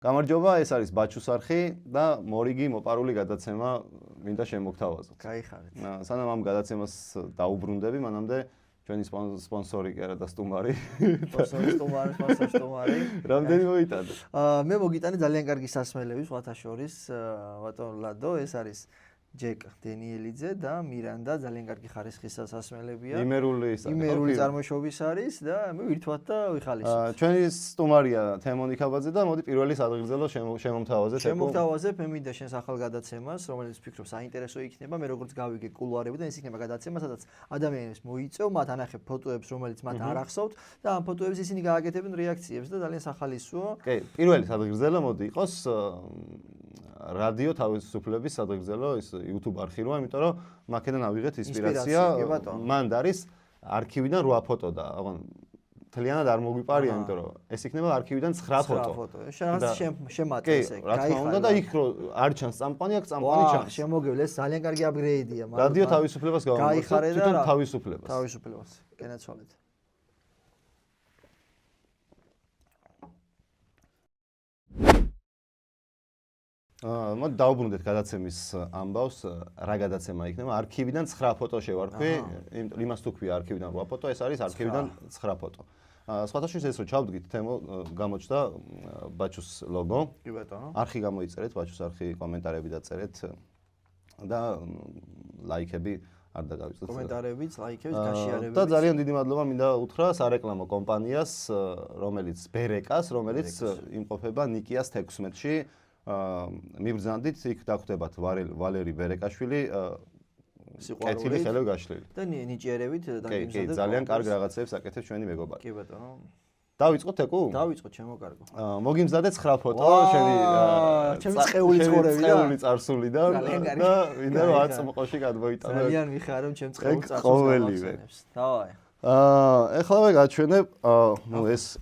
გამარჯობა, ეს არის ბაჩუს არხი და მორიგი მოპარული გადაცემა მინდა შემოგთავაზოთ. გაიხარეთ. სანამ ამ გადაცემას დაუბრუნდები, მანამდე ჩვენი სპონსორი კი არა და სტუმარი. სპონსორი. რამდენი მოიტანე? მე მოგიტანე ძალიან კარგი სასმელები, სხვათა შორის, ბატონ ლადო, ეს არის ჯეკ დენიელიძე და მირანდა, ძალიან კარგი ხარისხის სასმელებია. იმერული წარმოშობის არის და მე ვირთვათ და ვიხალისოთ. ჩვენი სტუმარია თემონი ქაბაძე და მოდი პირველი სადღეგრძელო შემომთავაზეთ. შემოგთავაზებ მე მინდა შენს ახალ გადაცემას, რომელიც ვფიქრობ საინტერესო იქნება. მე როგორც გავიგე კულუარებიდან, ეს იქნება გადაცემა, სადაც ადამიანებს მოიწევ, მათ ანახებ ფოტოებს, რომელიც მათ არ ახსოვთ და ამ ფოტოებს ისინი გააკეთებენ რეაქციებს და ძალიან სახალისოა. კი, პირველი სადღეგრძელო მოდი იყოს რადიო თავისუფლების სადღეგრძელო ის YouTube არხი როა, იმიტომ რომ მაქედან ავიღეთ ინსპირაცია. მანდ არის არქივიდან 8 ფოტო და აღარ თლიანად არ მოგვიპარია, იმიტომ რომ ეს იქნება არქივიდან 9 ფოტო. რაღაც შემატეს ეგ. რა თქმა უნდა და იქ რო არ ჩანს წამყვანი, აქ წამყვანი ჩანს. შემოგევლე, ეს ძალიან კარგი აპგრეიდია, მაგრამ რადიო თავისუფლებას გავამართლეთ, თვითონ თავისუფლებას. თავისუფლებას. გენაცვალეთ. მოდი დავუბრუნდეთ გადაცემის ამბავს, რა გადაცემა იქნება? არქივიდან 9 ფოტო შევარქვი, იმას თუ ქვია არქივიდან 8 ფოტო, ეს არის არქივიდან 9 ფოტო. სხვათა შორის ეს რო ჩავდგით, თემო გამოჩნდა ბაჩუს ლოგო. კი ბატონო. არხი გამოიწერეთ, ბაჩუს არხი კომენტარები დაწერეთ და ლაიქები არ დაგავიწყდეთ. კომენტარებიც, ლაიქებიც, გაშიარებებიც. და ძალიან დიდი მადლობა მინდა უთხრა სარეკლამო კომპანიას, რომელიც ბერეკას, რომელიც იმყოფება ნიკიას 16-ში. მიბრძანდით, იქ დახვდებათ ვალერი ბერეკაშვილი, კეთილი ხელები გაშლილი. და ნიჭიერებით დაგიმზადეთ. კი, ძალიან კარგ რაღაცებს აკეთებს ჩვენი მეგობარი. კი ბატონო. დავიწყოთ ეკუ? დავიწყოთ, ჩემო კარგო. მოგიმზადე 9 ფოტო, ჩემი წეული ცხოვრები და წეული წარსულიდან და მინდა რომ აწმყოში გადმოიტანო. ძალიან მიხარ რომ ჩემ წეულ წარსულს ყოველივე. დავაი. ეხლა ვეგაჩვენებ,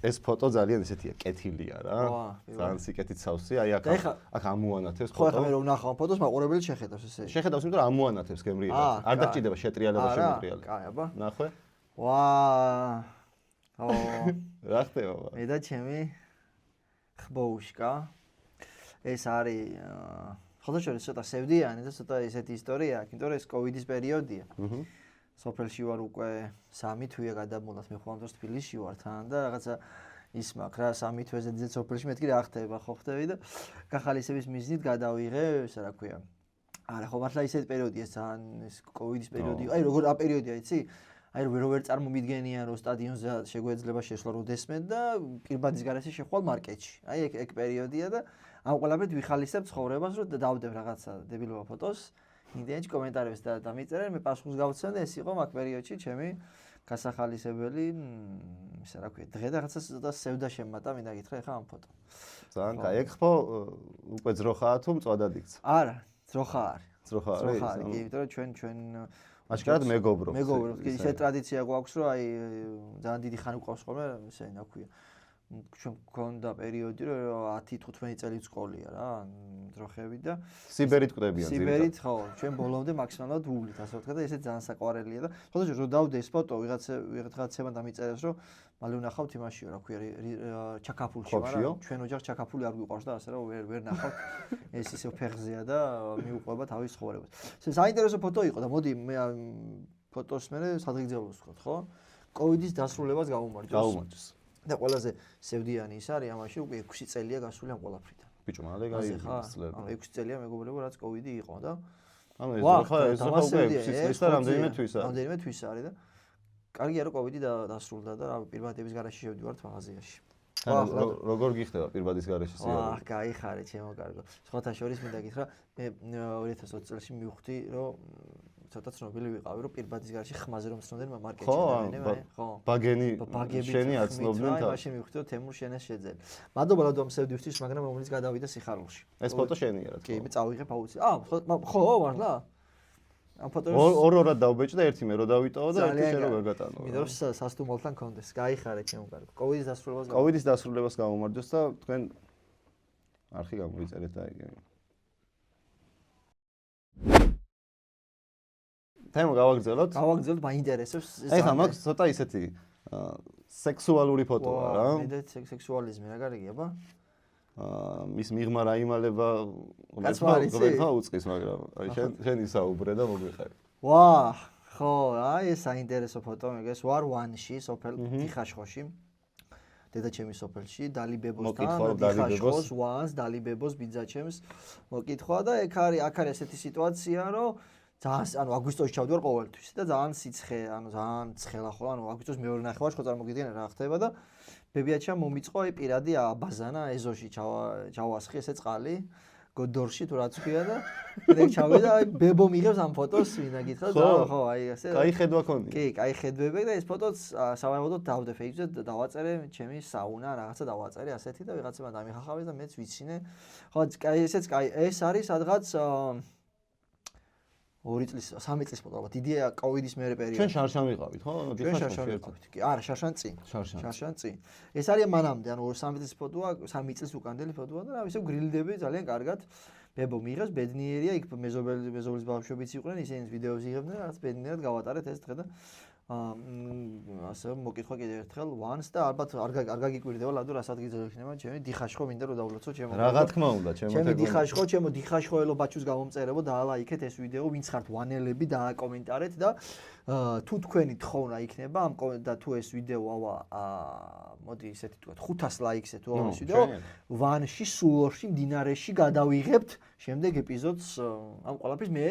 ეს ფოტო ძალიან ესეთია, კეთილია რა. ძალიან სიკეთით სავსე, აი აქ ამუანათებს ფოტო. ხო, ახლა მე რომ ნახავ ფოტოს, მაყურებელი შეხედავს ესე. შეხედავს, იმიტომ რომ ამუანათებს გემრიელად. არ დაგჭირდება შეტრიალება შემოტრიალება. კაი, აბა. ნახვე. რა ხდება? მე და ჩემი ხბოუშკა. ეს არის ხოთა შორის ცოტა სევდიანი და ცოტა ესეთი ისტორია აქვს, იმიტომ რომ ეს კოვიდის პერიოდია. სოფელში ვარ უკვე 3 თვეა გადამულათ, მე ხომ დროს თბილისში ვარ თან და რაღაცა ის მაქვს რა 3 თვეზე ძე სოფელში მეთქი რა ხდება, ხო ხდები და გახალისების მიზნით გადავიღე, ესა რა ქვია. არა, ხო მართლა ისეთი პერიოდია, ძალიან ეს კოვიდის პერიოდი. აი როგორ ა პერიოდია, იცი? აი როგორ წარმომიდგენია რომ სტადიონზე შეგვეძლება შესვლა როდესმე და პირბადის გარეშე შეხვალ მარკეტში. აი ეგ პერიოდია და ამ ყველაფერით ვიხალისებ ცხოვრებას, რომ დავდებ რაღაცა დებილობა ფოტოს. ინტერნეტში კომენტარებს და დამიწერენ, მე პასუხს გავცემ და ეს იყო მაგ პერიოდში ჩემი გასახალისებელი, ისა რა ქვია, დღე და რაღაცა ცოტა სევდა შემატა, მინდა გითხრა ეხლა ამ ფოტო. ძალიან კაი, ეგ ხო უკვე ძროხაა თუ მწვადად იქცა? არა, ძროხა არის. ძროხა არის? ძროხა არის, იმიტომ რომ ჩვენ აშკარად მეგობრობთ. მეგობრობთ, კი, ისე ტრადიცია გვაქვს, რომ აი ძალიან დიდი ხანი გვყავს ხოლმე, ესე რა ქვია. ჩვენ გქონდა პერიოდი, რომ 10-15 წელი სკოლია რა, ძროხები და სიბერით კვდებიან ძირითადად. სიბერით, ხო, ჩვენ ბოლომდე მაქსიმალურად უვლით, ასე ვთქვა და ესე ძალიან საყვარელია და ხოთაშ რომ დავდე ეს ფოტო ვიღაცებმა დამიწერეს, რომ მალე ვნახავთ იმაშიო, რა ქვია, ჩაკაფულში, მაგრამ ჩვენ ოჯახ ჩაკაფული არ გვიყვარს და ასე რომ ვერ ნახავთ. ეს ისე ფეხზეა და მიუყვება თავის ცხოვრებას. ეს საინტერესო ფოტო იყო და მოდი მე ფოტოს მე სადღეგრძელოს ვთქვა, ხო? კოვიდის დასრულებას გაუმარჯოს. და ყველაზე სევდიანი ის არის ამაში უკვე 6 წელია გასული ამ ყველაფრიდან. ბიჭო, მალე გაიგე წლები. 6 წელია მეგობრებო, რაც კოვიდი იყო და ანუ ეს უკვე 6 წლის და რამდენიმე თვისა. რამდენიმე თვისა არის და კარგია რომ კოვიდი დასრულდა და რა პირბადების garaში შევდივართ მაღაზიაში. როგორ გიხდება პირბადის garaში სიარული? გაიხარე, ჩემო კარგო. სხვათა შორის მინდა გითხრა, მე 2020 წელს მივხვდი რომ ცოტა ცნობილი ვიყავი, რომ პირბადის garaში ხმაზე რომ ცნობდნენ მარკეტში ადამიანები, ხო? ბაგენი შენი აცნობდნენ თავს. მაშინ მივხვდი რომ თემურ შენეს შეძენ. მადლობა ლადო ამ სევდივისთვის, მაგრამ რომელიც გადავიდა სიხარულში. ეს ფოტო შენია რა თქმა უნდა. კი, მე წავიღებ აუცი. ხო, მართლა? ამ ფოტოს ორ-ორად დავბეჭ და ერთი მე რო დავიტოვო და ერთი შენ რო ვერ გატანო. მინდა რომ სასტუმროთან კონდეს. გაიხარე ჩემო კარგო. კოვიდის დასრულებას გაუმარჯოს და თქვენ არხი გამოიწერეთ და იგი. თემო გავაგრძელოთ? გავაგრძელოთ, მაინტერესებს. ეხლა მაქვს ცოტა ისეთი სექსუალური ფოტოა რა. მე და სექსუალიზმი რა გარიგია, აბა? მის მიღმა რა იმალება ღმერთმა უწყის, მაგრამ აი შენ ისაუბრე და მოგვიყევი. ვა, ხო, აი ეს საინტერესო ფოტო მეგეს ვარ ვანში, სოფელ დიხაშხოში. დედაჩემის სოფელში, დალიბებოსთან, დიხაშხოს, ვანს, დალიბებოს ბიძაჩემს მოკითხვა და აქ არის ესეთი სიტუაცია, რომ ძალიან, ანუ აგვისტოში ჩავდივარ ყოველთვის და ძალიან სიცხე, ანუ ძალიან ცხელა ხო, ანუ აგვისტოს მეორე ნახევარში ხო წარმოგიდგენთ რა ხდება და ბებიაჩემ მომიწყო აი პირადი აბაზანა ეზოში ჩავასხი ესე წყალი გოდორში თუ რაც ქვია და ეგ ჩავედა აი ბებო მიღებს ამ ფოტოს ვინა გითხრა და ხო აი ასე კაი ხედვა ქონია კი კაი ხედვები და ეს ფოტოც სავარაუდოდ დავდე ფეიქზე და დავაწერე ჩემი საუნა რაღაცა დავაწერე ასეთი და ვიღაცებმა დამიხახავეს და მეც ვიცინე ხო კაი ესეც კაი ეს არის სადღაც 2 წლის 3 წლის ფოტო ალბათ დიდია კოვიდის მერე პერიოდი ჩვენ შარშან ვიყავით ხო ჩვენ შარშან ვიყავით კი არა შარშან წინ ეს არის მანამდე ანუ 3 წლის ფოტოა 3 წლის უკანდელი ფოტოა და რა ისე გრილდები ძალიან კარგად ბებო მიიღებს ბედნიერია იქ მეზობლის ბავშვებიც იყვნენ ისინი ვიდეოს იღებდნენ რაც ბედნიერად გავატარეთ ეს დღე და ასე მოკითხვა კიდევ ერთხელ once და ალბათ არ გაგიკვირდება ლადო რასაც გიძებთ იქნება ჩემი დიხაშხო მინდა რომ დავლოცო ჩემო რა თქმა უნდა ჩემი დიხაშხოელო ბაჩუს გამომწერებო და ალაიქეთ ეს ვიდეო ვინც ხართ ვანელები და აკომენტარეთ და თუ თქვენი თხოვნა იქნება ამ და თუ ეს ვიდეო მოდი ისეთი თქვა 500 ლაიქზე თუ ამ ეს ვიდეო ვანში სულორში მდინარეში გადავიღებთ შემდეგ ეპიზოდს ამ ყველაფრის მე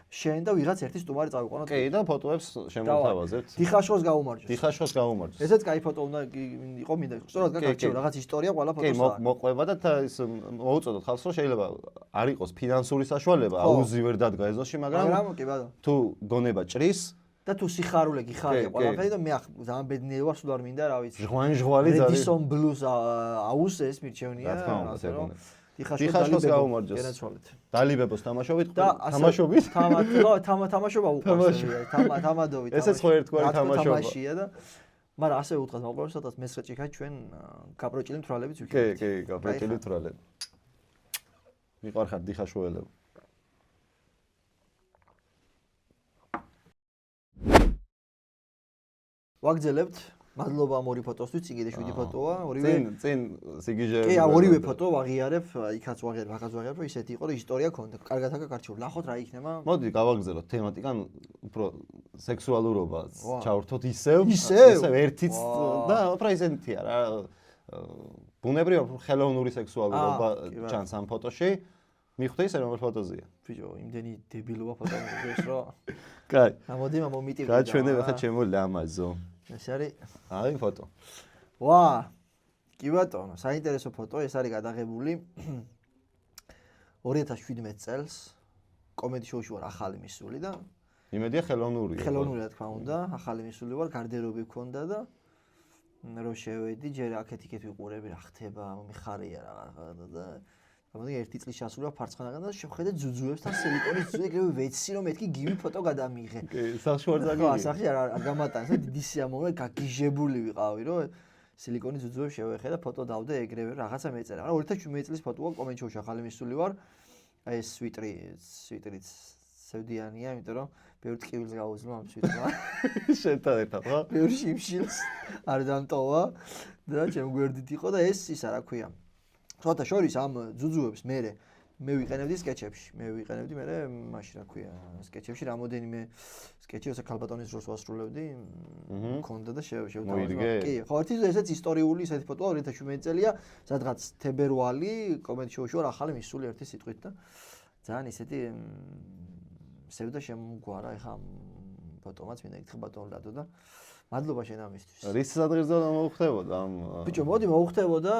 შენ და ვიღაც ერთი სტუმარი წავიყვანოთ კი და ფოტოებს შემოვთავაზებთ დიხაშხოს გაუმარჯოს დიხაშხოს გაუმარჯოს ესეც კაი ფოტო უნდა იყო მინდა სწორად გაგარჩევ რაღაც ისტორია ყველა ფოტოსა მოყვება და ის მოუწოდოთ ხალხს რომ შეიძლება არ იყოს ფინანსური საშუალება აუზი ვერ დადგა ეზოში მაგრამ კი ბატონო თუ გონება ჭრის და თუ სიხარული გიხარია ყველაფერი და მე ძალიან ბედნიერი ვარ სულ არ მინდა რა ვიცი ჟღვანი ძალიან Redison Blues აუზს ეს მირჩევნია ასე რომ დიხაშხოს გაუმარჯოს გენაცვალეთ დალიბებოს თამაშობით თამაშობა უყურს თამადობით ესეც ხო ერთგვარი თამაშია და მაგრამ ასე უთხრათ მოყოლებს სადაც მე-9 ჭიქა ჩვენ გაბროჭილი მთვრალებიც ვიქნებით კი გაბროჭილი მთვრალები მიყარხარ დიხაშოელები ვაგზელებთ მადლობა ამ ორი ფოტოსთვის კიდე 7 ფოტოა ორივე წინ სიგიჟე კი ორივე ფოტო ვაღიარებ იქაც ვაღიარებ ახაც ვაღიარებ რომ ისეთი იყო რომ ისტორია ქონდა კარგად აკარჩევ ნახოთ რა იქნება მოდი გავაგზელოთ თემატიკან უფრო სექსუალურობა ჩავრთოთ ისევ ერთიც და უფრო ისეთია რა ბუნებრივი ხელოვნური სექსუალურობა ჩანს ამ ფოტოში მიხვდე ისე რომელ ფოტოზია ბიჭო იმდენი დებილობა ფოტო მოგდეს რომ კაი ამოდი მომიტივდი გაჩვენებ ახლა ჩემო ლამაზო ეს არის აი ფოტო ვა კი ბატონო საინტერესო ფოტო ეს არის გადაღებული 2017 წელს კომედი შოუში ვარ ახალი მისული და იმედია ხელოვნურია ხელოვნური რა თქმა უნდა ახალი მისული ვარ გარდერობი მქონდა და რომ შევედი ჯერ აქეთ-იქეთ ვიყურები რა ხდება მიხარია რა და მოდი ერთი წლის ჩასულა ფარცხანაგან და შევხედე ძუძუებს თან სილიკონის ძუძუ ეგრევე ვეცი რომ მეთქი გივი ფოტო გადამიღე კი სახში ვარ ძაგი ხო სახში არ გამატანს დიდი სიამოვნე გაგიჟებული ვიყავი რომ სილიკონის ძუძუებს შევეხედე და ფოტო დავდე ეგრევე რაღაცა მეწერა მაგრამ 2017 წლის ფოტოა კომენტ შოუში ახალი მისული ვარ აი ეს სვიტრიც სევდიანია იმიტომ რომ ბევრი ტკივილს გავუძლო ამ სვიტრმა შენთან ერთად ხო ბევრი შიმშილს არ დამტოვა და ჩემ გვერდით იყო და ეს ისა რა ქვია სხვათა შორის ამ ძუძუებს მე ვიყენებდი სკეჩებში. მე მაშინ რა ქვია, სკეჩებში რამოდენიმე სკეჩი ოსა ქალბატონის დროს ვასრულებდი. მქონდა და შევთავაზე. კი, ხო, ესეც ისტორიული ისეთი ფოტოა 2017 წელია, სადღაც თებერვალი კომენტ შოუში ვარ ახალი მისული ერთი სიტყვით და ძალიან ისეთი სევდა შემოგვარა ეხა ფოტომაც მინდა ეკითხა ბატონ ლადო და მადლობა შენ ამისთვის. რის სადღერძო მოუხდებოდა ამ ბიჭო, მოდი მოუხდებოდა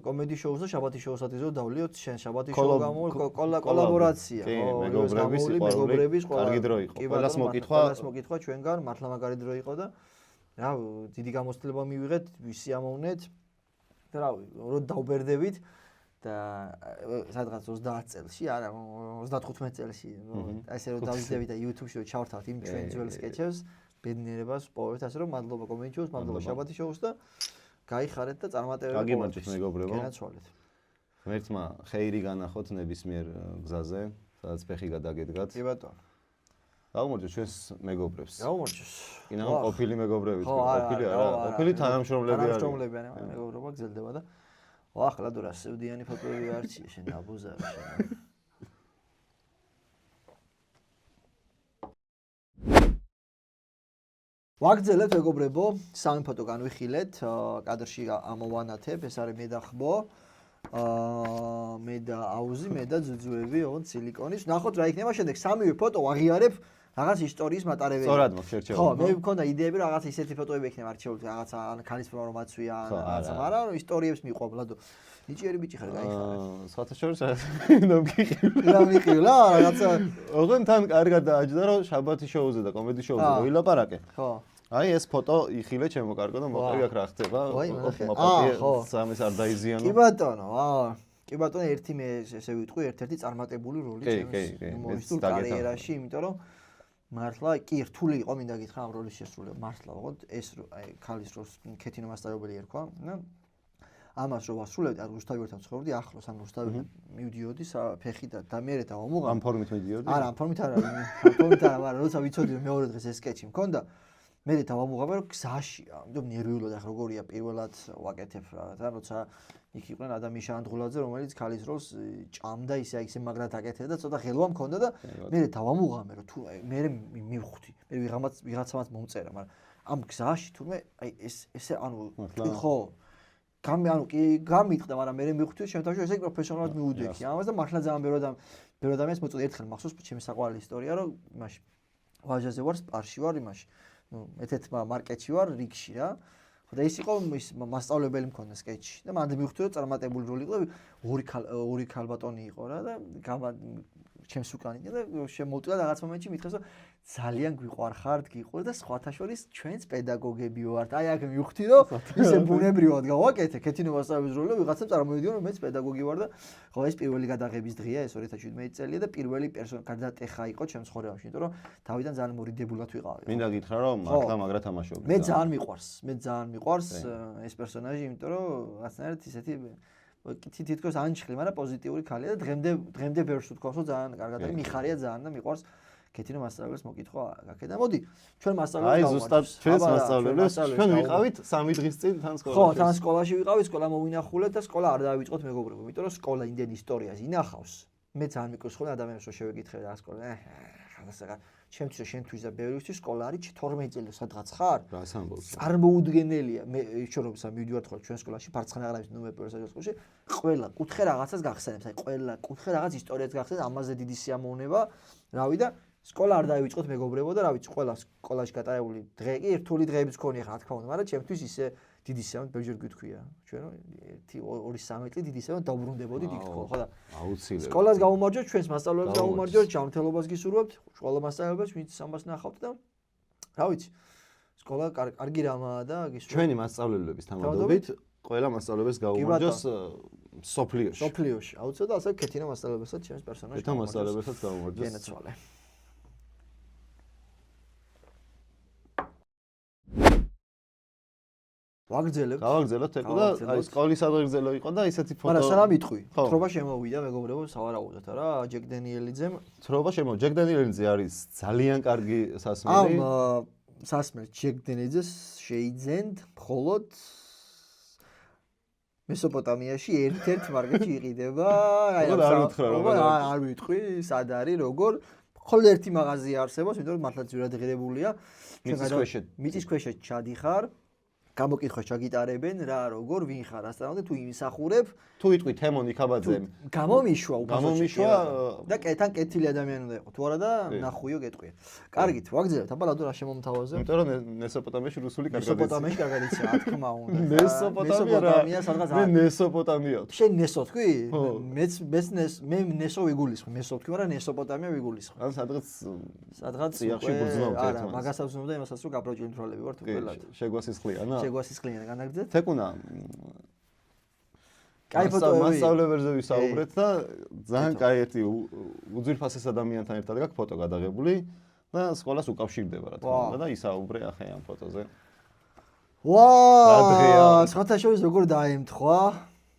კომედი შოუს და შაბათის შოუსაც ისე დავლიოთ შენ შაბათის შოუ კოლაბორაცია. მეგობრების კარგი დრო იყო. ყველას მოკითხვა ჩვენგან მართლა მაგარი დრო იყო და რა დიდი გამოცდილება მივიღეთ, ვისიამოვნეთ და რა რომ დავბერდებით და სადღაც 30 წელში, არა 35 წელში, ასე რომ დავიძდებით და YouTube-ში რომ ჩავართავთ იმ ჩვენ ძველ სკეჩებს ბედნიერებას პოვებთ ასე რომ მადლობა კომენტ შოუს, მადლობა შაბათის შოუს და გაიხარეთ და წარმატებები გაგიმარჯვეთ მეგობრებო. გენაცვალეთ. ღმერთმა ხეირი განახოთ ნებისმიერ გზაზე, სადაც ფეხი გადაგედგათ. კი ბატონო. გაუმარჯოს ჩვენს მეგობრებს. გაუმარჯოს. კინა ყოფილი მეგობრებიც, ყოფილი არა, ყოფილი თანამშრომლები არიან. თანამშრომლები არიან, მეგობრობა გრძელდება და ახლა თუ რა სევდიანი ფოტოები არჩია შენ აბუზარი შენ. ვაგრძელებთ მეგობრებო, სამი ფოტო განვიხილეთ, კადრში ამოვანათებ, ეს არის მე და ხბო. მე და აუზი, მე და ძუძუები, ოღონდ სილიკონის. ნახოთ რა იქნება შემდეგ სამივე ფოტო ვაღიარებ რაღაც ისტორიის მატარებელი. სწორად მაქვს შერჩეული. ხო, მე მქონდა იდეები რომ რაღაც ისეთი ფოტოები ექნება არჩეული, რაღაცა ან ქალის ფორმა რომ აცვია, ან რაღაცა, მაგრამ ისტორიებს მიყვა ბლადო. ნიჭიერი ბიჭი ხარ, გაიხარა. სხვათა შორის ნამგიხილ. ნამგიხილა, რაღაცა. ოღონდ თან კარგად დააჯდა რომ შაბათის შოუზე და კომედის შოუზე ვილაპარაკე. ხო. აი ეს ფოტო იხილე ჩემო კარგო და მოყევი აქ რა ხდება. სამის არ დაიზიანო. კი ბატონო, კი ბატონო, ერთი მე ესე ვიტყვი, ერთ-ერთი წარმატებული როლი ჩემს კარიერაში, იმიტომ რომ მართლა კი რთული იყო, მინდა გითხრა ამ როლის შესრულება. მართლა ვაღოთ ეს აი ქალის როლს ქეთინო მასწავლებელი ერქვა და ამას რო ვასრულებდი, არ რუსთავი ერთად ცხოვრობდი ახლოს, ან რუსთავი მივდიოდი ფეხი და მე დავამუღა. ამ ფორმით მიდიოდი? არა, ამ ფორმით არა, ამ ფორმით არა, მაგრამ როცა ვიცოდი რომ მეორე დღეს ეს სკეჩი მქონდა, მე დავამუღაბა რომ გზაშია, ამიტომ ნერვიულად ახ როგორია პირველად ვაკეთებ რა, როცა იქ იყვნენ ადამიშა ანდღულაძე, რომელიც ქალის როლს ჭამდა ისე აი ისე მაგრად აკეთებდა და ცოტა ხელვა მქონდა და მე დავამუღამე რომ თუ მე მივხვდი, მე ვიღაცამაც მომწერა, მაგრამ ამ გზაში თურმე აი ესე ანუ ხო ანუ კი გამიტყდა, მაგრამ მე მივხვდი რომ შემთხვევაში ესე პროფესიონალად მიუდექი ამას და მართლა ძალიან ბევრი ადამიანს მოწოდა ერთხელ მახსოვს ჩემი საყვარელი ისტორია რომ იმაში ვაჟაზე ვარ, სპარში ვარ იმაში მეთეთმა მარკეტში ვარ რიგში რა. ხო და ის იყო ის მასწავლებელი მქონდა სკეჩში და მანდ მივხვდი რომ წარმატებული როლი იყო, ორი ქალბატონი იყო რა და ჩემს უკან იყო და შემოვტყდა რაღაც მომენტში მითხეს რომ ძალიან გვიყვარხართ, გიყურეთ და სხვათა შორის ჩვენს პედაგოგები ვართ. აი აქ მივხვდი რომ ისე ბუნებრივად გავაკეთე ქეთინო მასწავლებლის როლი, ვიღაცამ წარმოვიდგინე რომ მეც პედაგოგი ვარ და ხო ეს პირველი გადაღების დღეა, ეს 2017 წელია და პირველი გადატეხა იყო ჩემს ცხოვრებაში, იმიტომ რომ თავიდან ძალიან მორიდებულად ვიყავი. მინდა გითხრა რომ მართლა მაგრა თამაშობდი. მე ძალიან მიყვარს ეს პერსონაჟი, იმიტომ რომ რაღაცნაირად ისეთი თითქოს ანჩხლი, მაგრამ პოზიტიური ქალია და დღემდე ბევრს ვთქვას რომ ძალიან კარგად არის, მიხარია ძალიან და მიყვარს ქეთინო მასწავლებლის მოკითხვა გაქე და მოდი ჩვენ მასწავლებლებს აი ზუსტად ჩვენს მასწავლებლებს ჩვენ ვიყავით 3 დღის წინ თან სკოლაში. ხო, თან სკოლაში ვიყავით, სკოლა მოვინახულეთ და სკოლა არ დავიწყოთ მეგობრებო, იმიტომ რომ სკოლა იმდენ ისტორიას ინახავს. მე ძალიან მიყურს ხოლმე ადამიანებს რომ შევეკითხე რა სკოლა. ხალხსა ჩემთვის და შენთვის და ბევრისთვის სკოლა არის 12 წელი სადღაც ხარ? რას ამბობს? წარმოუდგენელია. მე შორობსა მივდივართ ხოლმე ჩვენ სკოლაში, ფარცხნაღლების ნომერ პირველ სკოლაში, ყველა კუთხე რაღაცას გახსენებს, აი ყველა კუთხე რაღაც ისტორიას გახსენებს, ამაზე დიდი სიამოვნება, რავი და სკოლა არ დავიწყოთ მეგობრებო და რა ვიცი, ყველა სკოლაში გატარებული დღე კი რთული დღეებიც ქონია რა თქმა უნდა, მაგრამ ჩემთვის ისე დიდი სიამოვნებაა, ბევრჯერ გითქვია. ჩვენ 1-2-3 წელი დიდი სიამოვნებაა დავბრუნდებოდი იქ ხო და აუცილებლად. სკოლას გავუმარჯოთ, ჩვენს მასწავლებლებს გავუმარჯოთ, ჯანმრთელობას გისურვებთ, ყველა მასწავლებლებს ვინც ამას ნახავთ და რა ვიცი, სკოლა კარგი რამაა და გისურვებთ. ჩვენი მასწავლებლების თანადობით ყველა მასწავლებელს გაუმარჯოს სოფლიოში. სოფლიოში. აუცილებლად და ასე ქეთინო მასწავლებელსაც ჩემს პერსონაჟს ქეთინო მასწავლებელსაც გაუმარჯოს. გენაცვალე. გავაგრძელებთ ეკო და აი სკოლის ადღეგრძელო იყო და ისეთი ფოტო. მაგრამ სანამ იტყვი, თრობა შემოვიდა მეგობრებო, სავარაუდოდ რა, ჯეკ დენიელიძემ. თრობა ჯეკ დენიელიძე არის ძალიან კარგი სასმელი. ამ სასმელს ჯეკ დენიელიძეს შეიძენთ მხოლოდ მესოპოტამიაში ერთ-ერთ მარკეტში იყიდება. არ ვიტყვი, სად არის, როგორ. მხოლოდ ერთი მაღაზია არსებობს, იმიტომ რომ მართლა ძვირად ღირებულია. მიწის ქვეშ ჩადიხარ. გამოკითხვას ჩაგიტარებენ რა როგორ ვინ ხარ ასწავლე თუ იმისახურებ თუ იტყვი თემონ იქაბაძემ გამომიშვა და კეთან კეთილი ადამიანი უნდა იყო თუ არა და ნახუიო გეტყვია კარგით ვაგრძელებთ აბა ლადო რა შემომთავაზე იმიტომ რომ მესოპოტამიაში რუსული კარგად იცი მესოპოტამიაში კარგად იცი რა თქმა უნდა მესოპოტამია სადღაც მე მესოპოტამია შენ ნესო თქვი მე ნესო ვიგულისხმ მესო თქვი მაგრამ მესოპოტამია ვიგულისხმ ან სადღაც წიაღში ბრძნავთ არა მაგასაც უნდა იმასაც რომ გაბროჭილი თვალები ვართ უბრალოდ შეგვასისხლიანა შეგვასისხლიან განაგრძეთ თეკუნა კაი ფოტოები მასწავლებელზე ვისაუბრეთ და ძალიან კაი ერთი უძვირფასეს ადამიანთან ერთად გაქვს ფოტო გადაღებული და სკოლას უკავშირდება რა თქმა უნდა და ისაუბრე ახლა ამ ფოტოზე ვაა სხვათა შორის როგორ დაემთხვა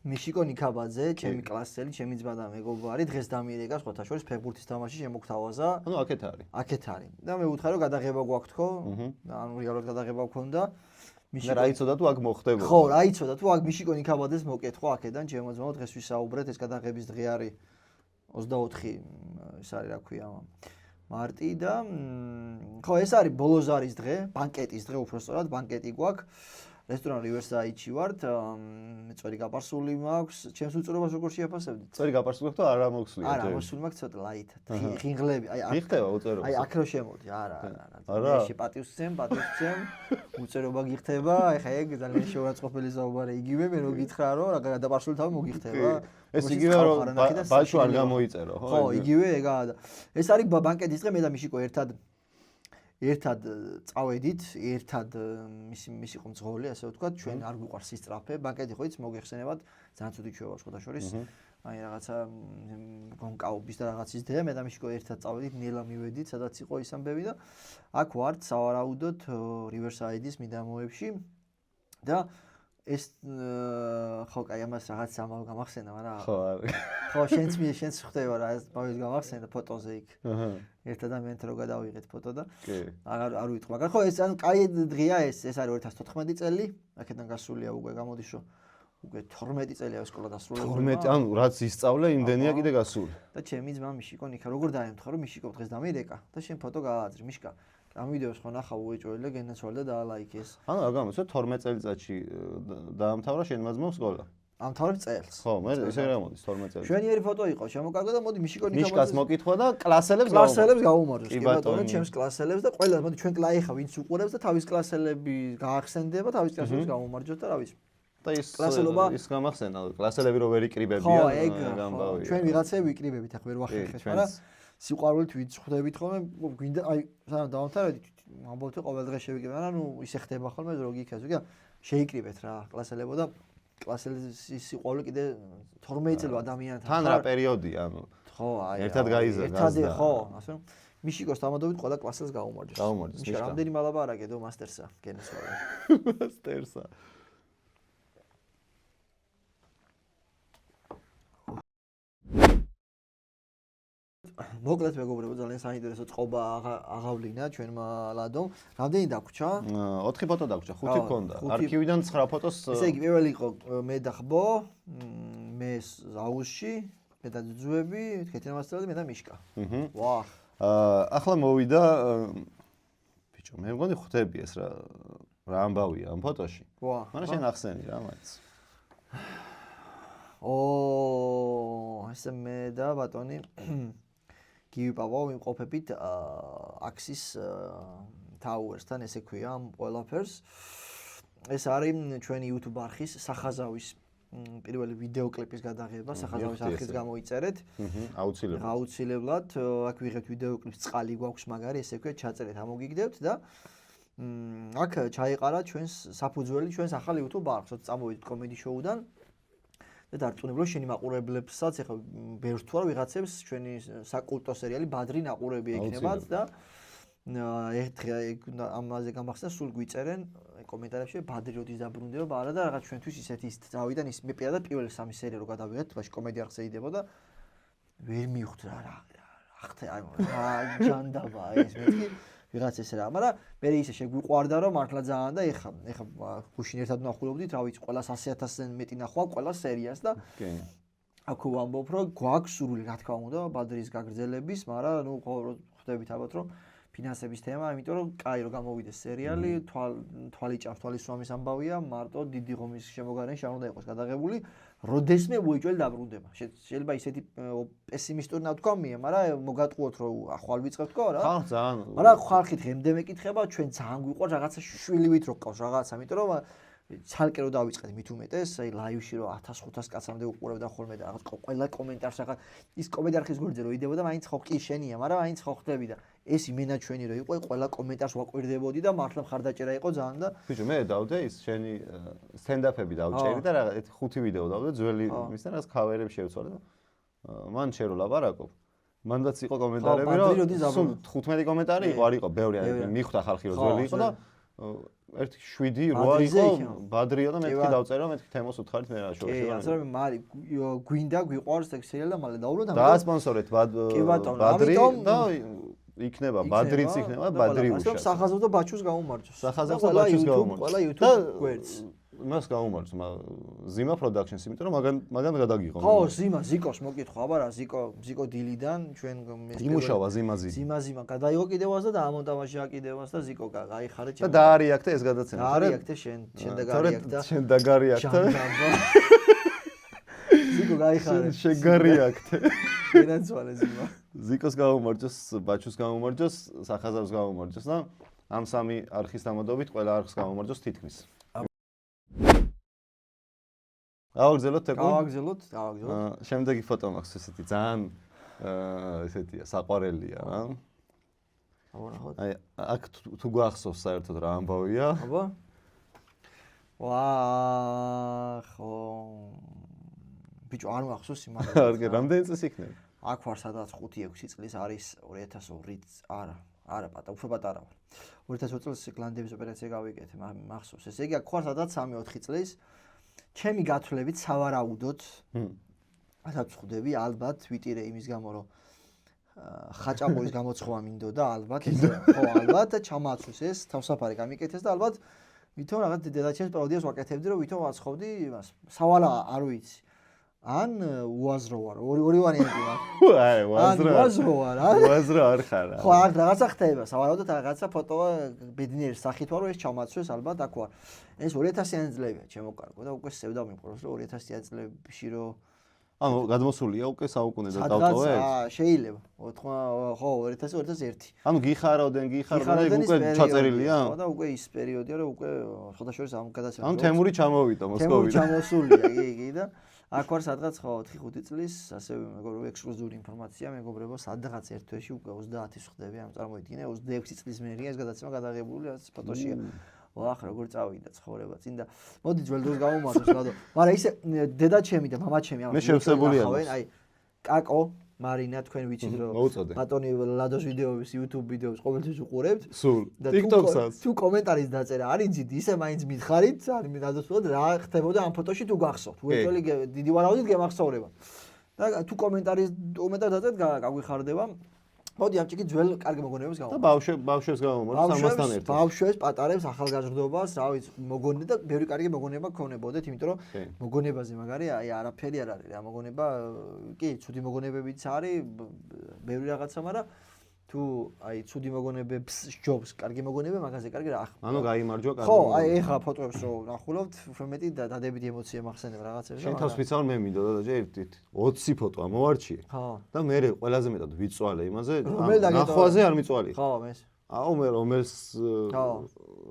მიშიკო ნიკაბაძე ჩემი კლასელი ჩემი ძმა და მეგობარი დღეს დამირეკა სხვათა შორის ფეხბურთის თამაში შემოგთავაზა ანუ აქეთ არის და მე ვუთხარი რომ გადაღება გვაქვს თქო ანუ რეალურად გადაღება გქონდა და რა იცოდა თუ აქ მოხდებოდა. ხო, რა იცოდა თუ აქ მიშიკო ნიკაბაძეს მოკეთო აქედან ჩემო ძმაო დღეს ვისაუბრეთ ეს გადაღების დღე არის 24 ეს არის რა ქვია მარტი და ხო ეს არის ბოლოს არის დღე, ბანკეტის დღე უბრალოდ ბანკეტი გვაქვს. რესტორან Riverside-ში ვართ, წვერი გაპარსული მაქვს, ჩემს უწურობას როგორ შეაფასებდით? წვერი გაპარსული ხო არა მოსვლია? არა, მოსული მაქვს ცოტა ლაითად. ხინღლები, აი აქ ხიხდება უწერო. აი აქ რო შემოვდი, არა. მე პატივსცემ, უწერობა გიხდება, ეხა ეგ ძალიან შეურაცხყოფელი საუბარი იგივე, მე რო გითხრა რომ რა გადაპარსული თავი მოგიხდება. ეს იგივე რომ ბაჩო არ გამოიწერო, ხო? ხო, იგივე ეგაა და ეს არის ბანკეტის დღე, მე და მიშიკო ერთად წავედით, ერთად მისი იყო მძღოლი, ასე ვთქვათ, ჩვენ არ გვიყვარს სისწრაფე, ბანკეტი ხო იცი მოგეხსენებათ, ძალიან ცუდი ჩვევა შეხოთა შორის. აი რაღაცა გონკაობის და რაღაცის დღე, მე და მიშიკო ერთად წავედით, ნელა მივედით, სადაც იყო ის ამბები და აქ ვართ სავარაუდოდ Riverside-ის მიდამოებში და ეს ხო კაი ამას რაღაც ამავე გამახსენდა, მაგრამ ხო შენც ხვდება რა ეს ბავშვი გამახსენდა ფოტოზე იქ. ერთ ადამიანთან რო გადავიღეთ ფოტო და არ ვიტყვი, მაგრამ ხო ეს ანუ კაი დღეა ეს არის 2014 წელი, აქედან გასულია უკვე გამოდის რომ უკვე 12 წელია სკოლა დასრულებული. 12 ანუ რაც ისწავლე იმდენია კიდე გასული. და ჩემი ძმა მიშიკო ნიქა როგორ დაემთხა რომ მიშიკო დღეს დამირეკა და შენ ფოტო გააძრი მიშკა. ამ ვიდეოს ხო ნახავ უეჭველი და გენაცვალე და დაალაიქეს. ანუ რა გამოსო 12 წელიწადში დაამთავრა შენ მაძმო სკოლა. ამთავრებ წელს. ხო, მე ისე რა მოდის 12 წელს. შვენიერი ფოტო იყო, შემოკარგა და მოდი მიშიკო ნიკაბაძეს. მიშკას მოკითხვა და კლასელებს გაუმარჯოს. კი ბატონო, ჩემს კლასელებს და ყველა მოდი ჩვენ კლაიხა ვინც უყურებს და თავის კლასელები გაახსენდება, თავის კლასელებს გაუმარჯოს და რა ვიცი. და ის კლასელობა ის გამახსენა, კლასელები რო ვერ იკრიბებიან გამბავია. ჩვენ ვიღაცები ვიკრიბებით, ახლა ვერ ვახერხეთ, მაგრამ სიყვარულით ვიცხვდებით ხოლმე, გვინდა აი სანამ დავამთავრებდი, ამბობთ რომ ყოველ დღე შევიკრიბე, მაგრამ ნუ ისე ხდება ხოლმე რომ გიქეს, ვიგა შეიკრიბეთ რა კლასელებო და კლასელის სიყვარული კიდე 12 წელი ადამიანთან. თან რა პერიოდია, ანუ ხო, აი ერთად გაიზარდა. ერთად ხო, ასე რომ მიშიკოს დამადობით ყველა კლასელს გაუმარჯოს. გაუმარჯოს. მიშკა რამდენი მალაბარაკე დო მასტერსა, გენესვალი. მასტერსა. მოკლედ მეგობრებო, ძალიან საინტერესო წყობა აღავლინა ჩვენმა ლადომ. რამდენი დაგვრჩა? 4 ფოტო დაგვრჩა, 5 მქონდა. არქივიდან 9 ფოტოს. ესე იგი, პირველი იყო მე და ხბო, მე აუგუსტში, მე და ძუძუები, ქეთინა მასწავლებელი, მე და მიშკა. ვაჰ. ახლა მოვიდა ბიჭო, მე მგონი ხვდები ეს რა ამბავია ამ ფოტოში. ვაჰ. მაგრამ შენ ახსენი რა მაინც. ესე მე და ბატონი გივი პავო ვიმყოფებით Axis Towers-თან, ესე ქვია ამ ყველაფერს. ეს არის ჩვენი YouTube არხის სახაზავის პირველი ვიდეო კლიპის გადაღება, სახაზავის არხის გამოიწერეთ. აუცილებლად. აუცილებლად, აქ ვიღებთ ვიდეო კლიპს, წყალი გვაქვს მაგარი, ესე ქვია, ჩაწერეთ, ამოგიგდებთ და აქ ჩაიყარა ჩვენს საფუძველი, ჩვენს ახალ YouTube არხს, როცა წამოვიდით კომედი შოუდან. და დარწმუნებულო შენი მაყურებლებსაც, ეხლა ბევრს თუ არა ვიღაცებს ჩვენი საკულტო სერიალი ბადრი ნაყურები ექნებათ და ერთხელ ამაზე გამახსნა სულ გვიწერენ კომენტარებში ბადრი როდის დაბრუნდება, არა და რაღაც ჩვენთვის ისეთი წავიდან ის მე პირადად პირველი 3 სერია რო გადავიღეთ, თვაში კომედი არხზე იდებოდა ვერ მივხვდი რა ხთე აი ჯანდაბა ეს მეთქი ვიღაც ეს რა, მაგრამ მე ისე შეგვიყვარდა რომ მართლა ძალიან და ეხა გუშინ ერთად ვნახულობდით, რა ვიცი, ყველა 100,000-ზე მეტი ნახვა ყველა სერიას და აქ ვამბობ რომ გვაქვს სურვილი, რა თქმა უნდა, ბადრის გაგრძელების, მაგრამ ნუ ხვდებით ალბათ რომ ფინანსების თემა, იმიტომ რომ კაი რომ გამოვიდეს სერიალი, თვალი ჭამს, თვალის სვამის ამბავია, მარტო დიდი ღომის შემოგარენში არ უნდა იყოს გადაღებული, როდესმე უეჭველი დაბრუნდება. შეიძლება ისეთი პესიმისტური ნათქვამია, მაგრამ მოგატყუოთ რომ ახვალ ვიწყებთ თქო რა. ხო, ძალიან. მაგრამ ხალხი დღემდე მეკითხება, ჩვენ ძალიან გვიყვარს რაღაცა შვილივით რო ყავს რაღაცა, იმიტომ რომ ცალკე რო დავიწყეთ მით უმეტეს, აი ლაივში რო 1500 კაცამდე უყურებდა ხოლმე და რაღაც ყველა კომენტარს რაღაც ის კომენტარ ხის გვერდზე რო იდებოდა, მაინც ხო კი შენია, მაგრამ მაინც ხო ხვდები და ეს იმენა ჩვენი რო იყო, ყველა კომენტარს ვაკვირდებოდი და მართლა მხარდაჭერა იყო ძალიან და ბიჭო, მე დავდე ის შენი სტენდაფები დავჭერი და რაღაც 5 ვიდეო დავდე ძველი მისთან რაღაც ქავერებს შევცვალე და მან შე რო ლაპარაკობ. მანდაც იყო კომენტარები რომ 15 კომენტარი იყო, არ იყო ბევრი, მიხვდა ხალხი რომ ძველი იყო და 1-7-8 იყო ბადრია და მეთქი დავწერა, მეთქი თემოს უთხარით მე რა შორში. ასე რომ მარი გვინდა გვიყვარს ეს სერიალი და მალე დაუბრუნდა. დაასპონსორეთ ბადრი და იქნება ბადრიც იქნება ბადრიუშა. სახაზავ და ბაჩუს გაუმარჯოს. სახაზავ და ბაჩუს გაუმარჯოს. ყველა YouTube გვერდს. მას გაუმარჯოს, ზიმა პროდაქშენს, იმიტომ რომ მაგან გადაგიღო. ხო, ზიკოს მოკითხო, აბა რა, ზიკო დილიდან ჩვენ იმუშავა ზიმაზი. ზიმა გადაიღო კიდევაც და დაამონტაჟა კიდევაც და ზიკო გაიხარე და დაარიაქტე ეს გადაცემა. დაარიაქტე შენ დაგარიაქტა. შენ დაგარიაქტე. ზიკო გაიხარე. შენ გარიაქტე. განაცვალე ზიმა. ზიკოს გაუმარჯოს, ბაჩუს გაუმარჯოს, სახაზავს გაუმარჯოს და ამ სამი არხის დამადობით ყველა არხს გაუმარჯოს თითქმის. გავაგზავნოთ ეკო? გავაგზავნოთ. შემდეგი ფოტო მაქვს ესეთი ძალიან ესეთია, საყვარელია რა. აი, აქ თუ გვახსოვს საერთოდ რა ამბავია? აბა. ვაა, ხო. ბიჭო, არ მახსოვს იმადა. არგე, რამდენი წელი იქნება? აქ ვარ სადაც 5-6 წლის არის 2002 არა, უფრო პატარა ვარ. 2002 წელს გლანდების ოპერაცია გავიკეთე, მახსოვს. ესე იგი, აქ ვარ სადაც 3-4 წლის. ჩემი გათვლებით სავარაუდოდ ასაც ხვდები ალბათ ვიტირე იმის გამო რომ ხაჭაპურის გამოცხვა მინდოდა ალბათ ხო ალბათ და ჩამაცვეს ეს თავსაფარი გამიკეთეს და ალბათ ვითომ რაღაც დედაჩემს პაროდიას ვაკეთებდი რომ ვითომ ვაცხობდი იმას სავალა არ ვიცი ან უაზრო ვარ ორი ვარიანტი მაქვს აი უაზრო ვარ უაზრო არ ხარ ხო აქ რაღაცა ხდება სავარაუდოდ რაღაცა ფოტოა ბედნიერი სახით ვარ რომ ეს ჩამაცვეს ალბათ აქ ვარ ეს 2000-იანი წლებია ჩემო კარგო და უკვე სევდა მიყვარს რომ 2000-იანი წლებში რომ ანუ გადმოსულია უკვე საუკუნე და დავტოვე შეიძლება ხო 2000-2001 ანუ გიხარავდნენ უკვე ჩაწერილია ხო და უკვე ის პერიოდია რომ უკვე ხოდაშორის ამ გადაცემა ანუ თემური ჩამოვიდა მოსკოვიდან თემური ჩამოსულია კი და აქ ვარ სადღაც ხო 4-5 წლის ასევე მეგობრებო ექსკლუზიური ინფორმაცია მეგობრებო სადღაც ერთ თვეში უკვე 30-ის ხდები ამ წარმოიდგინე 26 წლის მერია ეს გადაცემა გადაღებული რაც ფოტოშია ვახ როგორ წავიდა ცხოვრება წინ და მოდი ძველ დროს გავუმარჯოს ლადო მაგრამ ისე დედაჩემი და მამაჩემი მე შევსებულია აი კაკო მარინა თქვენ ვიცით რომ ბატონი ლადოს ვიდეოების YouTube ვიდეოებს ყოველთვის უყურებთ სულ TikTok-საც თუ კომენტარის დაწერა არ იცით ისე მაინც მითხარით არ მინდადოსულად რა ხდებოდა ამ ფოტოში თუ გახსოვთ უერთველი დიდი ვარაუდით გემახსოვრება და თუ კომენტარის კომენტარ დაწერთ გაგვიხარდება მოდი ამ ჭიქით ძველ კარგი მოგონებებს გავუმარჯოს და ბავშვებს გავუმარჯოს ამასთან ერთად ბავშვებს პატარებს ახალგაზრდობას რა ვიცი მოგონე და ბევრი კარგი მოგონება გქონებოდეთ იმიტომ რომ მოგონებაზე მაგარია აი არაფერი არ არის რა მოგონება კი ცუდი მოგონებებიც არის ბევრი რაღაცა მაგრამ თუ აი ცუდი მოგონებებს ჯობს კარგი მოგონება მაგაზე კარგი რა ანუ გაიმარჯვა კარგი ხო აი ეხლა ფოტოებს რო ნახულობთ უფრო მეტი დადებითი ემოცია მახსენებ რაღაცებს შენ თავს ვიცავ მე მინდოდა და ჯერ 20 ფოტო ამოვარჩიე ხო და მე ყველაზე მეტად ვიწვალე იმაზე ნახვაზე არ მიწვალი ხო მეს აუ მე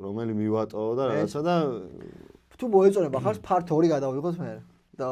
რომელი მივატო და რაღაცა და თუ მოეწონება ხარ ფართ 2 გადავიღოთ მე და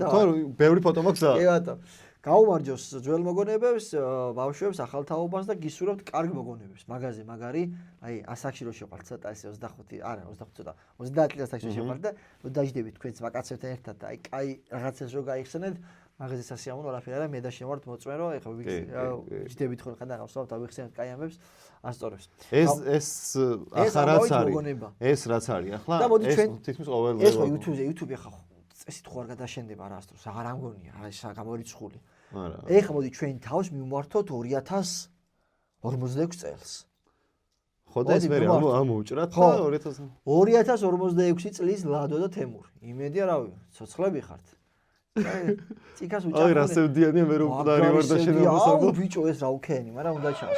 ხო ბევრი ფოტო მაქვს კი ბატონო გაუმარჯოს ძველ მოგონებებს, ბავშვებს, ახალთაობას და გისურვებთ კარგ მოგონებებს. მაგაზე მაგარი, აი ასაკში რო შეყვართ ცოტა ესე 25, არა 25 ცოტა, 30 წლის ასაკში შეყვართ და დაждდებით თქვენც ვაკაცებთან ერთად და აი კაი რაღაცას რო გაიხსენეთ, მაგაზე სასიამოვნო არაფერი არა, მე და შენ ვართ მოწმერო, ეხლა ვიჯდებით ხო ხან დაღავსავთ, ავიხსენებთ კაი ამბებს, ასწორებს. ეს ახლა რაც არის? ეს რაც არის ახლა? ეს თითქმის ყოველდღე. ეს ხო YouTube-ზე ახლა წესით ხო არ გადაშენდება არასდროს, აღარ ამგონია, არა ეს გამორიცხული. არა. ეხლა მოდი ჩვენ თავს მივმართოთ 2046 წელს. ხო და ეს მე ამოვჭრათ და 2046 წლის ლადო და თემური. იმედია რავი, ცოცხლები ხართ. ციკას უჭახუნე. აი რასევდიანია მე რომ მკვდარი ვარ და შენ ამოსაბო. აუ ბიჭო ეს რა უკენი, მაგრამ უნდა ჩას.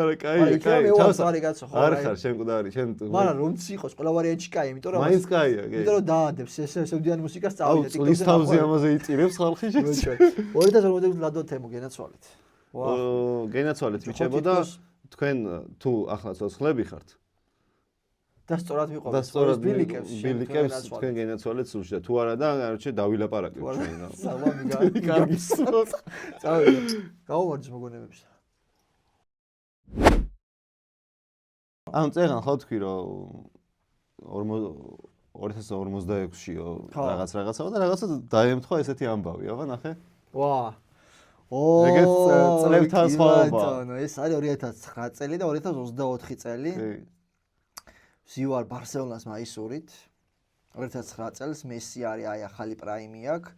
არა, კაია, ჩას. არ ხარ შენ მკვდარი, შენ. მაგრამ რომც იყოს, ყველა ვარიანტი კაია, იმიტომ რომ მაინც კაია, კი. იმიტომ რომ დაადებს ესევდიანი მუსიკას წავიდა TikTok-ზე. აუ, წლის თავზე ამაზე იწირებს ხალხი შეჭ. 2046 ლადო თემო გენაცვალეთ. გენაცვალეთ ბიჭებო და თქვენ თუ ახლა ცოცხლები ხართ და სწორად მიყვართ და სწორად ბილიკებს თქვენ გენაცვალეთ სულში და თუ არა და არჩე დავილაპარაკებთ ჩვენ. სალამი კარგი. წავიდე. გაუმარჯოს მოგონებებს. ან წერან ხო თქვი რომ 2046-იო რაღაცა და რაღაცა დაემთხვა ესეთი ამბავი, აბა ნახე. ვა. ეგეც წლებთან სხვაობა. ეს არის 2009 წელი და 2024 წელი. ვზივარ ბარსელონას მაისურით. 2009 წელს მესი არის აი ახალი პრაიმი აქვს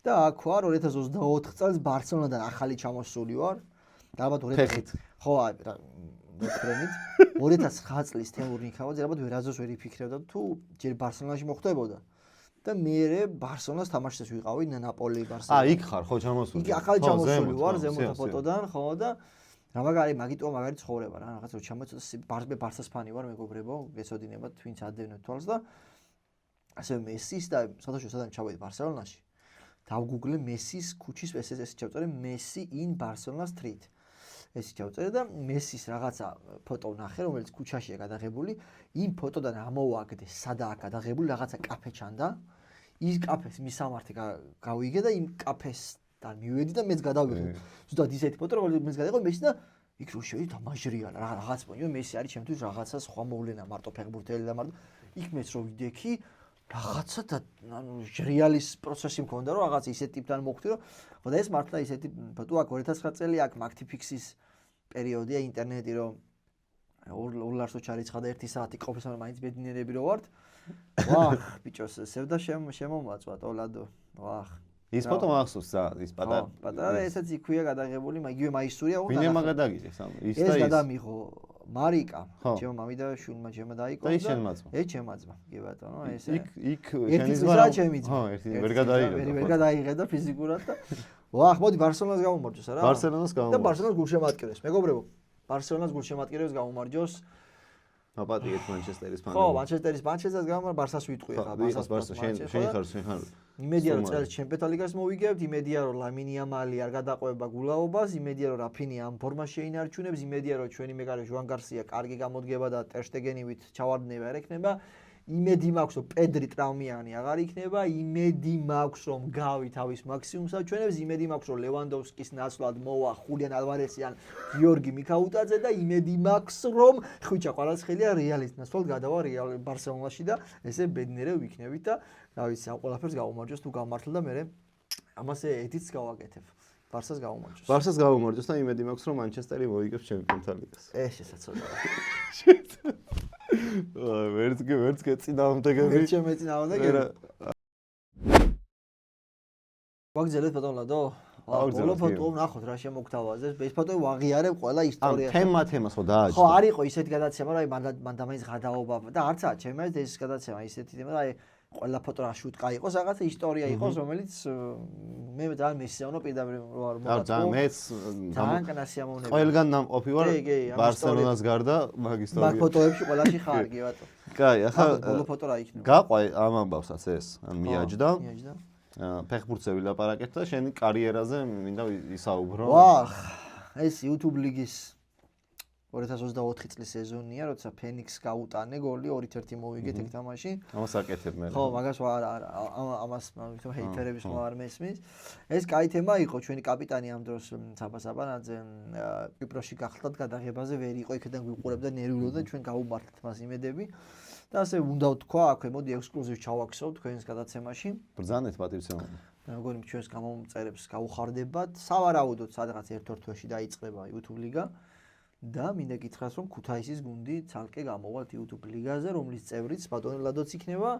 და აქ ვარ 2024 წელს ბარსელონადან ახალი ჩამოსული ვარ. და ალბათ 2000 ხო მეცხრენით 2009 წლის თემურ ნიქავაძე ალბათ ვერაზოს ვერ იფიქრებდა თუ ჯერ ბარსელონაში მოხდებოდა და მე ბარსელონას თამაშს ვიყავი ნაპოლი ბარსელონა. იქ ხარ ხო ჩამოსული. იქ ახალი ჩამოსული ვარ ზემოთ ფოტოდან ხო და რა მაგარი ცხოვრება რა რაღაც რო ჩამოწოდა ბარსას ფანი ვარ მეგობრებო გესოდინებათ twins ადევნებთ თვალს და ასე მესის და სადაც ჩავედი ბარსელონაში დავგუგლე მესის ქუჩის ეს ჩავწერე მესი in Barcelona Street ეს ჩავწერე და მესის რაღაცა ფოტო ვნახე რომელიც ქუჩაშია გადაღებული იმ ფოტოდან ამოვაგდე სადაა გადაღებული რაღაცა კაფე ჩანდა ის კაფეს მისამართი გავიგე და იმ კაფესთან მივედი და მეც გადავიღე ზუსტად ისეთი ფოტო რომელიც მეც გადაიღო მესი და იქ რო შევედი და მაჟრია რაღაც პონიო მესი არის ჩემთვის რაღაცა სხვა მოვლენა მარტო ფეხბურთელი და მარტო იქ მეც რო ვიდექი რაღაცა და ანუ ჟრიალის პროცესი მქონდა რომ რაღაც ისეთ ტიპთან მოხვდი რომ ხო და ეს მართლა ისეთი ფოტო აქ 2009 წელი აქ MacTifix-ის პერიოდია ინტერნეტი რომ ორლარსო ჩარიცხა და 1 საათი ყოფის მაგრამ მაინც ბედნიერები რო ვართ ვახ ბიჭოს სევდა შემომაწვა ლადო ვახ ის ფოტო მახსოვს ის პატარა ესეც იქვია გადაღებული იგივე მაისურია უნა ვინე მაგადაგიდეს ის და ეს გადამიღო მარიკა ჩემო მამი და შვილმა ჩემო დაიყო და ეს შემაძმა ეს შემაძმა კი ბატონო ეს იქ შენი ზღვა ჩემი ხო ერთი ვერ გადაიღე ვერ გადაიღე და ფიზიკურად და ვახ მოდი ბარსელონას გამომარჯოს რა ბარსელონას გამომარჯოს და ბარსელონას გულშემატკივრებს მეგობრებო ბარსელონას გულშემატკივრებს გამომარჯოს აპატიეთ მანჩესტერის ფანები ხო მანჩესტერს გამომარ ბარსას ვიტყვი ხა ბარსას შენ ხარ იმედია რომ წელს ჩემპიონთა ლიგას მოვიგებთ იმედია რომ ლამინი ამალი არ გადაყვება გულაობას იმედია რომ რაფინი ამ ფორმას შეინარჩუნებს იმედია რომ ჩვენი მეკარე ჟუან გარსია კარგი გამოდგება და ტერშტეგენივით ჩავარდნება არ ექნება იმედი მაქვს რომ პედრი ტრაუმიანი აღარ იქნება იმედი მაქვს რომ გავი თავის მაქსიმუმს აჩვენებს იმედი მაქვს რომ ლევანდოვსკის ნაცვლად მოვა ხულიან ალვარესი ან გიორგი მიქაუტაძე და იმედი მაქვს რომ ხვიჩა ყარაცხელია რეალის ნაცვლად გადავა რეალ ბარსელონაში და ესე ბედნიერე ვიქნებით და რა ვიცი ამ ყველაფერს გავუმარჯოს თუ გამართლა და მე ამასე ედიც გავაკეთებ ბარსას გავუმარჯოს ბარსას გავუმარჯოს და იმედი მაქვს რომ მანჩესტერი მოიგებს ჩემპიონთა ლიგას ეს შესაძლოა ვერც გეწინააღმდეგები ვაგზელეთ ბატონ ლადო ბოლო ფოტო ვნახოთ რა შემოგთავაზეს ეს ფოტო ვაღიარებ ყველა ისტორიაში თემას ხო დააჭდა ხო არ იყო ისეთი გადაცემა რომ აი მან დამაინც გადაობა და არცა ჩემს ეს გადაცემა ისეთი თემა და აი ყველა ფოტო რა შუტკა იყოს რაღაცა ისტორია იყოს რომელიც მე ძალიან მესიამოვნო პირდაპირ რომ მოგაწყვეტ მეც ძალიან კანასიამოვნები ყველგან ნამყოფი ვარ ბარსელონას გარდა მაგ ისტორიას მაგ ფოტოებში ყველაში ხარ კი ბატონო კაი ახლა ბოლო ფოტო რა იქნება გაყვე ამ ამბავსაც ეს ან მიაჯდა ფეხბურთზე ვილაპარაკეთ და შენი კარიერაზე მინდა ვისაუბრო ვახ ეს YouTube ლიგის 2024 წლის სეზონია, როცა ფენიქსს გაუტანე გოლი 2-1 მოვიგეთ ეგ თამაში. ამას აკეთებ მე. ხო, მაგას ამას თვითონ ჰეითერების ხო არ მესმის. ეს კაი თემა იყო, ჩვენი კაპიტანი ამ დროს საბასაბანაძე კვიპროსში გახლდათ გადაღებაზე ვერ იყო, იქიდან გვიყურებდა ნერვიულობდა, ჩვენ გავუმართლეთ მას იმედები. და ასე უნდა ვთქვა, აქვე მოდი ექსკლუზივ ჩავაქსოვ თქვენს გადაცემაში. ბრძანეთ პატივცემული. და მეგონი ჩვენს გამომწერებს გაუხარდებათ. სავარაუდოდ სადღაც 1-2 თვეში დაიწყება YouTube ლიგა. და მინდა გითხრას რომ ქუთაისის გუნდი ცალკე გამოვალთ YouTube ლიგაზე, რომლის წევრიც ბატონი ლადოც იქნება,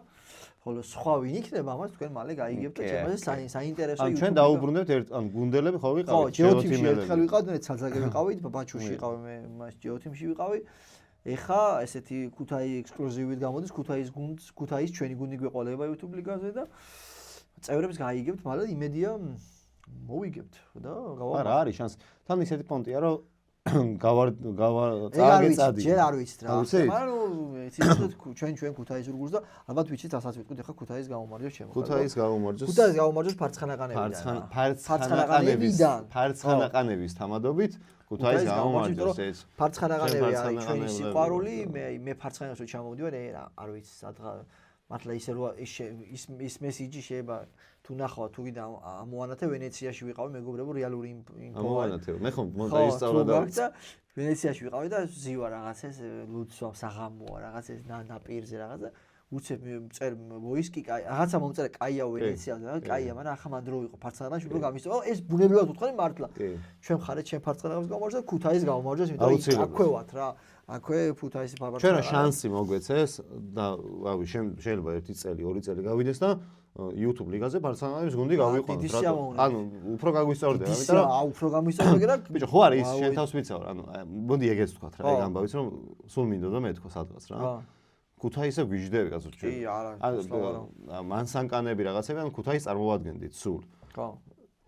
ხოლო სხვა ვინ იქნება, ამას თქვენ მალე გაიგებთ და ჩემაზე საინტერესო YouTube. ჩვენ დაუბრუნდებთ ან გუნდელები ხო ვიყავით? ხო, ჯეოთიმში ერთხელ ვიყავით, მე ცალ-ცალკე ვიყავით, ბაჩუში ვიყავი, მე მას ჯეოთიმში ვიყავი. ეხა ესეთი ქუთაი ექსკლუზივით გამოდის, ქუთაის ჩვენი გუნდი გვეყოლება YouTube ლიგაზე და წევრებს გაიგებთ, მალე იმედია მოვიგებთ და გავამართ. არა, არის შანსი. თან ისეთი პონტია რომ წააგეწადი. ჯერ არ ვიცით რა. მაგრამ იცით ჩვენ ქუთაისურ გუნდს და ალბათ ვიცით ასაც ვიტყვით ახლა ქუთაის გამომარჯოს ჩემო. ქუთაის გამომარჯოს ფარცხანაყანების თამადობით ქუთაის გამომარჯოს ეს. ფარცხანაყანები არის ჩვენი სიყვარული, მე ფარცხანას რო ჩამოვდივარ, არ ვიცი სადღა მართლა ისე რომ ის მესიჯი შეიძლება თუ ნახავ თუ კიდე ამოანათე ვენეციაში ვიყავი მეგობრებო რეალური ამოანათე მე ხომ დაისწავლა და ვენეციაში ვიყავი და ზივა რაღაც ეს ლუცვა საღამოა რაღაც ეს ნაპირზე რაღაც და უცებ წერ ვოისკი კაი რაღაცა მომწერე კაია ვენეციაზე და კაია მაგრამ ახლა მანდ რო ვიყო ფარცხანაში უფრო გამისწავლა ეს ბუნებრივად უთხარი მართლა ჩვენ ხარეთ ჩვენ ფარცხანას გამარჯვეს ქუთაის გამარჯვეს იმიტომ რომ აქვე ვართ რა აქვე ქუთაისი ფარცხანა ჩვენ შანსი მოგვეცეს და რავი შეიძლება 1 წელი 2 წელი გავიდეს და YouTube ლიგაზე ბარსელონალის გუნდი გავიყვანოთ, დიდი რატო? სიამოვნებით. ანუ უფრო გაგვისწორდება, დიდი იმიტომ რომ უფრო გამისწორდა და ბიჭო, ხო არის ის შენ თავს ვიცავ, ანუ მოდი ეგეც ვთქვა რა, ეგ ამბავიც რომ სულ მინდოდა მეთქვა სადღაც რა. ქუთაისზე გვიждდები კაცო ჩვენ. კი, არა, მანსანკანები რაღაცები, ანუ ქუთაისს წარმოვადგენდით სულ. ხო.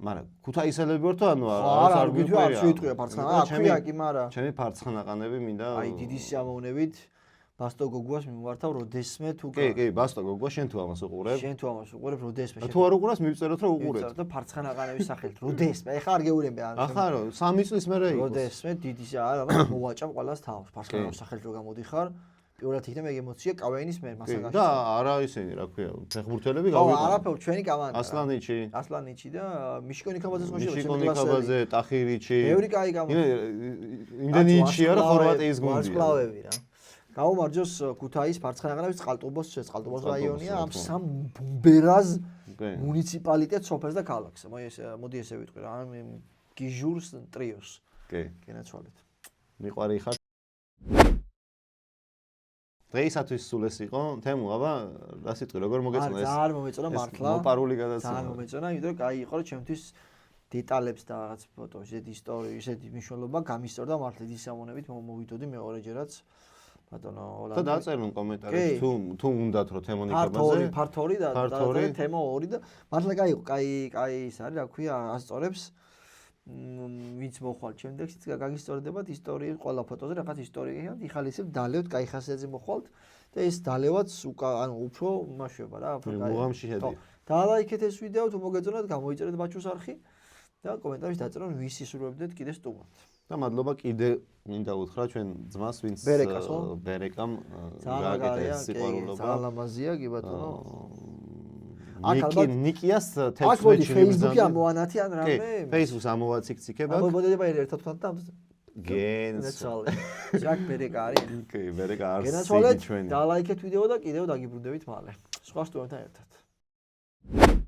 მაგრამ ქუთაისელები ვართ ანუ არ გვიყვია არ შეიტყვია ფარცხანა, აქვია კი, მაგრამ ჩემი ფარცხანაყანები მინდა აი დიდი სიამოვნებით ბასტო გოგუას მიმართავ როდესმე თუ კი, ბასტო გოგუა შენ თუ ამას უყურებ? შენ თუ ამას უყურებ როდესმე თუ არ უყურას მივწეროთ რომ უყურეთ. და ფარცხანაყანების სახელით როდესმე ეხა არ გეურები არ ახარო 3 წლის მერე იყო. როდესმე დიდი არა მოვაჭამ ყველას თავს ფარცხანაყანის სახელით რო გამოდიხარ პირველად იქნება ეგ ემოცია კავეინის მე მასაგაში. და არა ისინი, რა ქვია, ფეხბურთელები გავიყო. ხო, არაფერ, ჩვენი კომანდა. ასლანიჩი და მიშკონიკაბაძეს მოშია, მიშკონიკაბაძე, ტახირიჩი. ბევრი კაი კომანდა. იმდენი იჩია რა ხორვატიის გუნდი. ვარსკვლავები რა. გაუმარჯოს ქუთაის ფარცხანაყანების წყალტუბოს რაიონია, ამ სამ ბერაზ მუნიციპალიტეტს, სოფელს და ქალაქს. მოდი ესე ვიტყვი რა, ამ გიჟურს ტრიოს. კი. გენაცვალეთ. მიყვარი ხარ. დღეისათვის სულ ეს იყო თემო, აბა რა სიტყვი როგორ მოგეწონა ეს? ძალიან მომეწონა მართლა. მოპარული გადაცემა. ძალიან მომეწონა, იმიტომ რომ კაი იყო ჩემთვის დეტალებს და რაღაც ფოტოებს, ისეთი ისტორია, ისეთი მნიშვნელობა გამისწორდა მართლა დიდი სამონებით მოვიდოდი მეორეჯერაც ბატონო ოლანდ. და დაწერონ კომენტარებში თუ უნდათ რომ თემონიკაბაზე. ფართორი და თემა 2 და მართლა კაი იყო, კაი ის არის, რა ქვია, ასწორებს ვინც მოხვალ ჩემდექსიც გაგისწორდებათ ისტორიის ყველა ფოტოზე რაღაც ისტორია იხალისებ დალევთ კაი ხასიათზე მოხვალთ და ეს დალევაც ანუ უფრო მაშვება რა უფრო კაი მუღამში შედი დაალაიქეთ ეს ვიდეო თუ მოგეწონათ გამოიწერეთ ბაჩუს არხი და კომენტარებში დაწერონ ვის ისურვებდეთ კიდე სტუმართ და მადლობა კიდე მინდა უთხრა ჩვენ ძმას ვინც ბერეკამ გააკეთა ეს სიყვარულობა ძალიან ლამაზია კი ბატონო ნიკიას თექსტში აქ მოდი Facebook-ი ამოვანათი ან რამე? კი, Facebook-ს ამოვაციქციქებ აქ. ამოვიდება ერთად თქვა და გენცვალე. ჟაკ ბერეკა არის? კი, ბერეკა არის. გენაცვალეთ და ლაიქეთ ვიდეო და კიდევ დაგიბრუნდებით მალე. სხვა სტუმართან ერთად.